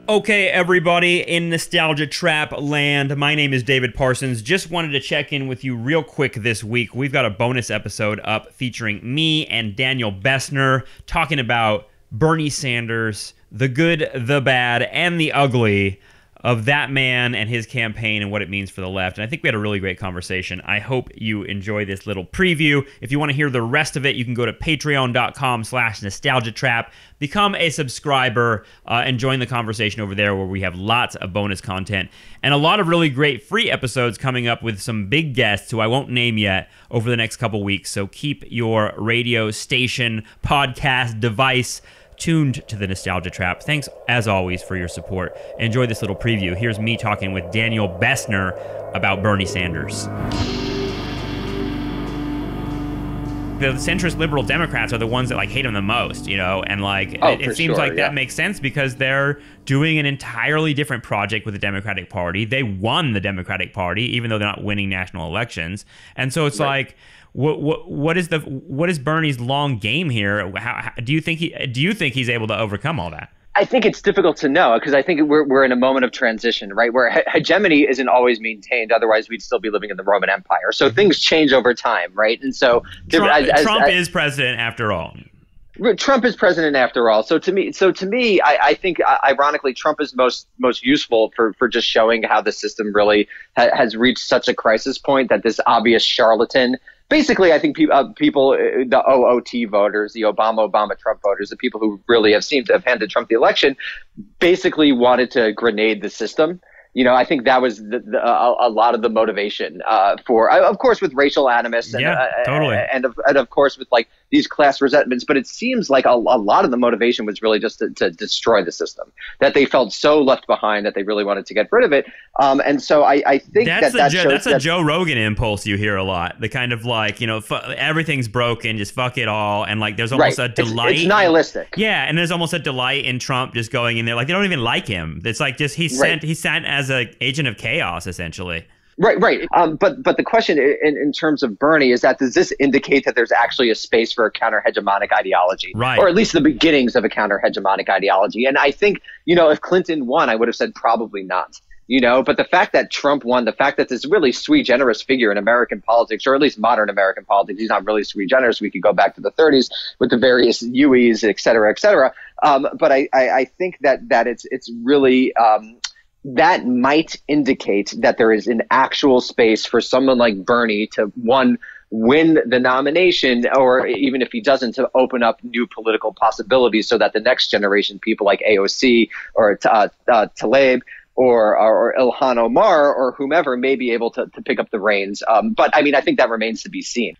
Okay, everybody in Nostalgia Trap land, my name is David Parsons. Just wanted to check in with you real quick this week. We've got a bonus episode up featuring me and Daniel Bessner talking about Bernie Sanders, the good, the bad, and the ugly of that man and his campaign and what it means for the left. And I think we had a really great conversation. I hope you enjoy this little preview. If you want to hear the rest of it, you can go to patreon.com/nostalgiatrap, become a subscriber, and join the conversation over there where we have lots of bonus content and a lot of really great free episodes coming up with some big guests who I won't name yet over the next couple weeks. So keep your radio station, podcast device tuned to the Nostalgia Trap. Thanks, as always, for your support. Enjoy this little preview. Here's me talking with Daniel Bessner about Bernie Sanders. The centrist liberal Democrats are the ones that hate him the most, and it seems like that makes sense because they're doing an entirely different project with the Democratic Party. They won the Democratic Party, even though they're not winning national elections. And so it's like, what is Bernie's long game here? Do you think he's able to overcome all that? I think it's difficult to know because I think we're in a moment of transition, right? Where hegemony isn't always maintained. Otherwise, we'd still be living in the Roman Empire. So things change over time, right? And so Trump is president after all. Trump is president after all. So to me, I think ironically, Trump is most useful for just showing how the system really has reached such a crisis point that this obvious charlatan. Basically, I think people, the OOT voters, the Obama-Trump voters, the people who really seemed to have handed Trump the election, basically wanted to grenade the system. I think that was a lot of the motivation for, of course, with racial animus and, totally. and of course with these class resentments. But it seems like a lot of the motivation was really just to destroy the system, that they felt so left behind that they really wanted to get rid of it. And so I think that's a Joe Rogan impulse you hear a lot. The kind of everything's broken, just fuck it all. And there's almost a delight. It's nihilistic. Yeah. And there's almost a delight in Trump just going in there. They don't even like him. It's he's sent as an agent of chaos, essentially. Right. But the question in terms of Bernie is that does this indicate that there's actually a space for a counter-hegemonic ideology? Right. Or at least the beginnings of a counter-hegemonic ideology? And I think, if Clinton won, I would have said probably not. But the fact that Trump won, the fact that this really sui generis figure in American politics, or at least modern American politics, he's not really sui generis. We could go back to the 30s with the various Hueys, et cetera, et cetera. But I think that it's really that might indicate that there is an actual space for someone like Bernie to, one, win the nomination, or even if he doesn't, to open up new political possibilities so that the next generation, people like AOC or Tlaib or Ilhan Omar or whomever, may be able to pick up the reins. But I think that remains to be seen.